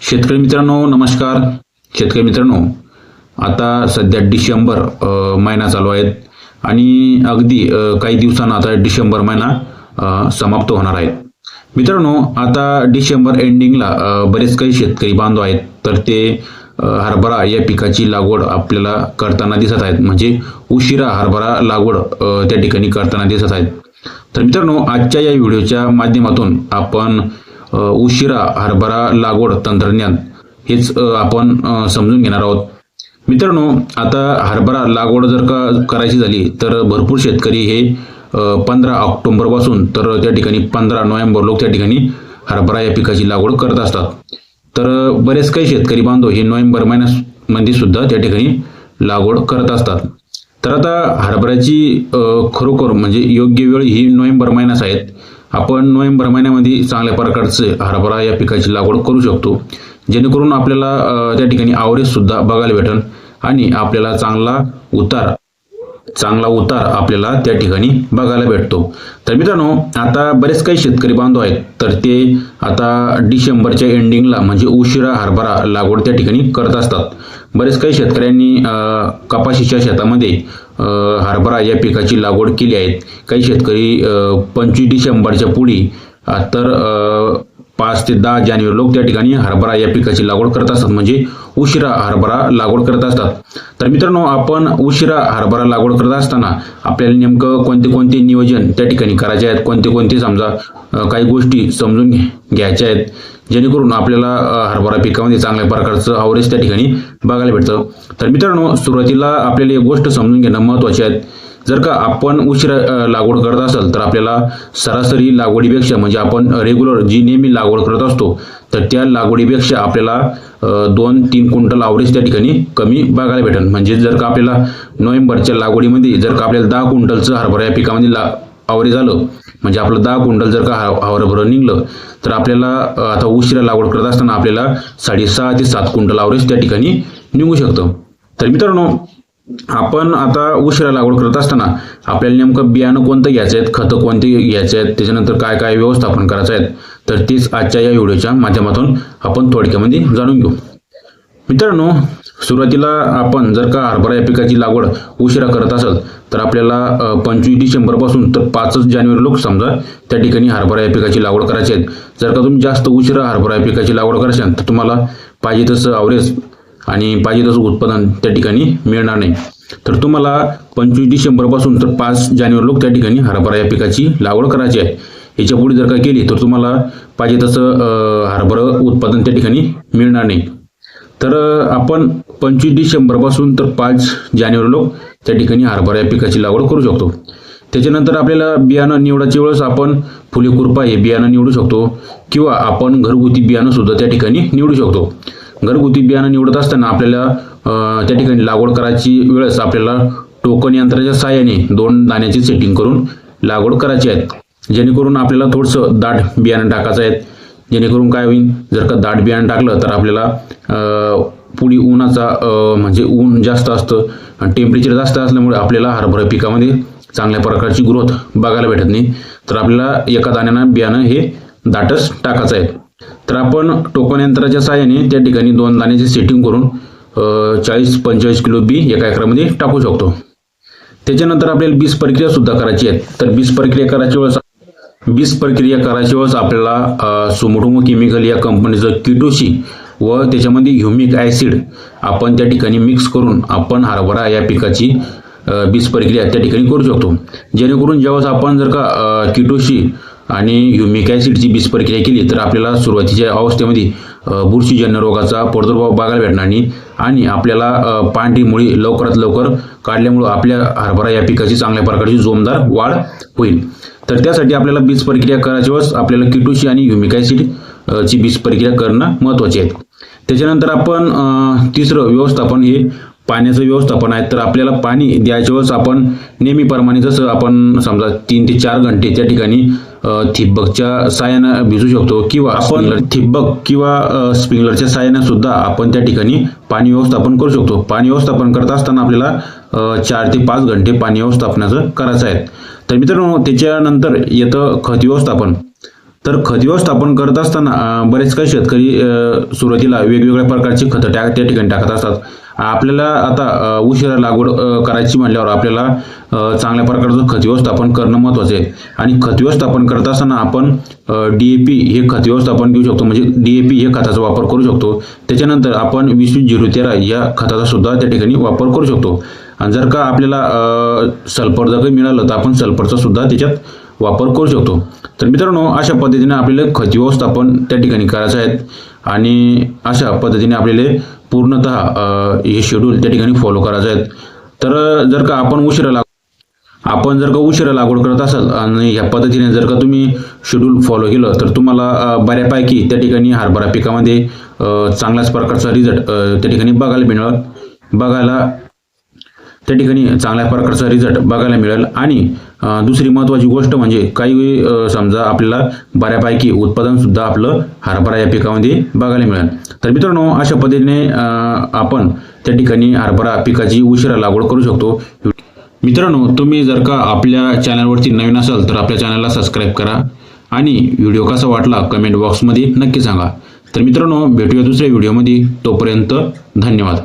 शेतकरी मित्रांनो नमस्कार. शेतकरी मित्रांनो, आता सध्या डिसेंबर महिना चालू आहे आणि अगदी काही दिवसांना आता डिसेंबर महिना समाप्त होणार आहे. मित्रांनो, आता डिसेंबर एंडिंगला बरेच काही शेतकरी बांधव आहेत तर ते हरभरा या पिकाची लागवड आपल्याला करताना दिसत आहेत. म्हणजे उशिरा हरभरा लागवड त्या ठिकाणी करताना दिसत आहेत. तर मित्रांनो, आजच्या या व्हिडिओच्या माध्यमातून आपण उशिरा हरभरा लागवड तंत्रज्ञान हेच आपण समजून घेणार आहोत. मित्रांनो, आता हरभरा लागवड जर का करायची झाली तर भरपूर शेतकरी हे 15 ऑक्टोबर पासून तर त्या ठिकाणी 15 नोव्हेंबर लोक त्या ठिकाणी हरभरा या पिकाची लागवड करत असतात. तर बरेच काही शेतकरी बांधव हे नोव्हेंबर महिन्यामध्ये सुद्धा त्या ठिकाणी लागवड करत असतात. तर आता हरभऱ्याची खरोखर म्हणजे योग्य वेळ ही नोव्हेंबर महिनाच आहेत. आपण नोव्हेंबर महिन्यामध्ये चांगल्या प्रकारचे हरभरा या पिकाची लागवड करू शकतो, जेणेकरून आपल्याला त्या ठिकाणी आवरेज सुद्धा बघायला भेटेल आणि आपल्याला चांगला उतार आपल्याला त्या ठिकाणी बघायला भेटतो. तर मित्रांनो, आता बरेच काही शेतकरी बांधव आहेत तर ते आता डिसेंबरच्या एंडिंगला म्हणजे उशिरा हरभरा लागवड त्या ठिकाणी करत असतात. बरेच काही शेतकऱ्यांनी कपाशीच्या शेतामध्ये हरभरा या पिकाची लागवड केली आहे. काही शेतकरी 25 डिसेंबरच्या पुढे तर 5 ते 10 जानेवारी लोक त्या ठिकाणी हरभरा या पिकाची लागवड करत असतात, म्हणजे उशिरा हरभरा लागवड करत असतात. तर मित्रांनो, आपण उशिरा हरभरा लागवड करत असताना आपल्याला नेमकं कोणते कोणते नियोजन त्या ठिकाणी करायचे आहेत, कोणते कोणते समजा काही गोष्टी समजून घ्यायच्या आहेत, जेणेकरून आपल्याला हरभरा पिकामध्ये चांगल्या प्रकारचं आवरेज त्या ठिकाणी बघायला भेटतं. तर मित्रांनो, सुरुवातीला आपल्याला एक गोष्ट समजून घेणं महत्त्वाचे आहे. जर का आपण उशिरा लागवड करत असाल तर आपल्याला सरासरी लागवडीपेक्षा म्हणजे आपण रेग्युलर जी नेहमी लागवड करत असतो तर त्या लागवडीपेक्षा आपल्याला 2-3 क्विंटल आवरेज त्या ठिकाणी कमी बघायला भेटेल. म्हणजे जर का आपल्याला नोव्हेंबरच्या लागवडीमध्ये जर का आपल्याला 10 क्विंटलचं हरभरा या पिकामध्ये आवरेज आलं, म्हणजे आपलं 10 क्विंटल जर का हरभरा निघलं तर आपल्याला आता उशिरा लागवड करत असताना आपल्याला 6.5 ते 7 क्विंटल आवरेज त्या ठिकाणी निघू शकतं. तर मित्रांनो, आपण आता उशिरा लागवड करत असताना आपल्याला नेमकं बियाणं कोणतं घ्यायचं आहे, खतं कोणते घ्यायचे आहेत, त्याच्यानंतर काय काय व्यवस्थापन करायचं आहे, तर तेच आजच्या या व्हिडिओच्या माध्यमातून आपण थोडक्यामध्ये जाणून घेऊ. मित्रांनो, सुरुवातीला आपण जर का हरभरा या पिकाची लागवड उशिरा करत असाल तर आपल्याला 25 डिसेंबर पासून तर 5 जानेवारी लोक समजा त्या ठिकाणी हरभरा या पिकाची लागवड करायची आहे. जर का तुम्ही जास्त उशिरा हरभरा या पिकाची लागवड कराल तर तुम्हाला पाहिजे तसं आवरेज आणि पाहिजे तसं उत्पादन त्या ठिकाणी मिळणार नाही. तर तुम्हाला 25 डिसेंबर पासून तर 5 जानेवारी लोक त्या ठिकाणी हरभरा या पिकाची लागवड करायची आहे. याच्या पुढे जर का केली तर तुम्हाला पाहिजे तसं हरभरा उत्पादन त्या ठिकाणी मिळणार नाही. तर आपण 25 डिसेंबर पासून तर 5 जानेवारी लोक त्या ठिकाणी हरभरा या पिकाची लागवड करू शकतो. त्याच्यानंतर आपल्याला बियाणं निवडायच्या वेळेस आपण फुलेकुरपा हे बियाणं निवडू शकतो किंवा आपण घरगुती बियाणं सुद्धा त्या ठिकाणी निवडू शकतो. घरगुती बियाणं निवडत असताना आपल्याला त्या ठिकाणी लागवड करायची वेळेस आपल्याला टोकन यंत्राच्या साहाय्याने 2 दाण्याची सेटिंग करून लागवड करायची आहे, जेणेकरून आपल्याला थोडंसं दाट बियाणं टाकायचं आहे. जेणेकरून काय होईल, जर का दाट बियाणं टाकलं तर आपल्याला पुढे उन्हाचा म्हणजे ऊन जास्त असतं आणि टेम्परेचर जास्त असल्यामुळे आपल्याला हरभरा पिकामध्ये चांगल्या प्रकारची ग्रोथ बघायला भेटत नाही. तर आपल्याला एका दाण्यानं बियाणं हे दाटच टाकायचं आहे. तर आपण टोकन यंत्राच्या साहाय्याने त्या ठिकाणी 2 दाण्याची सेटिंग करून 40-45 किलो बी एका एकरामध्ये टाकू शकतो. त्याच्यानंतर आपल्याला बीज प्रक्रिया सुद्धा करायची आहे. तर बीज प्रक्रिया करायच्या वेळेस आपल्याला सुमोटोमो केमिकल या कंपनीचं किटोशी व त्याच्यामध्ये ह्युमिक ॲसिड आपण त्या ठिकाणी मिक्स करून आपण हरभरा या पिकाची बीज प्रक्रिया त्या ठिकाणी करू शकतो. जेणेकरून ज्यावेळेस आपण जर का किटोशी आणि ह्युमिक ॲसिडची बीज प्रक्रिया केली तर आपल्याला सुरुवातीच्या अवस्थेमध्ये बुरशीजन्य रोगाचा प्रादुर्भाव बघायला भेटणार नाही आणि आपल्याला पांढरी मुळी लवकरात लवकर काढल्यामुळं आपल्या हरभरा या पिकाची चांगल्या प्रकारची जोमदार वाढ होईल. तर त्यासाठी आपल्याला बीज प्रक्रिया करायच्या वेळेस आपल्याला किटोशी आणि ह्युमिक ॲसिड ची बीज प्रक्रिया करणं महत्त्वाचे आहे. त्याच्यानंतर आपण तिसरं व्यवस्थापन हे पाण्याचं व्यवस्थापन आहे. तर आपल्याला पाणी द्यायच्या वेळेस आपण नेहमीप्रमाणे जसं आपण समजा 3 ते 4 घंटे त्या ठिकाणी ठिबकच्या साहाय्यानं भिजू शकतो किंवा आपण ठिबक किंवा स्प्रिंकलरच्या साहाय्यानं सुद्धा आपण त्या ठिकाणी पाणी व्यवस्थापन करू शकतो. पाणी व्यवस्थापन करत असताना आपल्याला 4 ते 5 घंटे पाणी व्यवस्थापनाचं करायचं आहे. तर मित्रांनो, त्याच्यानंतर येतं खत व्यवस्थापन. तर खत व्यवस्थापन करत असताना बरेच काही शेतकरी सुरुवातीला वेगवेगळ्या प्रकारची खतं त्या ठिकाणी टाकत असतात. आपल्याला आता उशिरा लागवड करायची म्हटल्यावर आपल्याला चांगल्या प्रकारचं खत व्यवस्थापन करणं महत्त्वाचं आहे. आणि खत व्यवस्थापन करत असताना आपण DAP हे खत व्यवस्थापन घेऊ शकतो, म्हणजे DAP हे खताचा वापर करू शकतो. त्याच्यानंतर आपण 20-20-0-13 या खताचा सुद्धा त्या ठिकाणी वापर करू शकतो. आणि जर का आपल्याला सल्फर जर काही मिळालं तर आपण सल्फरचा सुद्धा त्याच्यात वापर करू शकतो. तर मित्रांनो, अशा पद्धतीने आपल्याला खत व्यवस्थापन त्या ठिकाणी करायचं आहे आणि अशा पद्धतीने आपल्याला पूर्णतः हे शेड्यूल त्या ठिकाणी फॉलो करायचं आहे. तर जर का आपण उशिरा लागवड करत असाल आणि ह्या पद्धतीने जर का तुम्ही शेड्यूल फॉलो केलं तर तुम्हाला बऱ्यापैकी त्या ठिकाणी हरभरा पिकामध्ये चांगल्याच प्रकारचा रिझल्ट त्या ठिकाणी बघायला मिळेल. आणि दुसरी महत्त्वाची गोष्ट म्हणजे काही समजा आपल्याला बऱ्यापैकी उत्पादन सुद्धा आपलं हरभरा या पिकामध्ये बघायला मिळेल. तर मित्रांनो, अशा पद्धतीने आपण त्या ठिकाणी हरभरा पिकाची उशिरा लागवड करू शकतो. मित्रांनो, तुम्ही जर का आपल्या चॅनलवरती नवीन असाल तर आपल्या चॅनलला सबस्क्राईब करा आणि व्हिडिओ कसा वाटला कमेंट बॉक्समध्ये नक्की सांगा. तर मित्रांनो, भेटूया दुसऱ्या व्हिडिओमध्ये. तोपर्यंत धन्यवाद.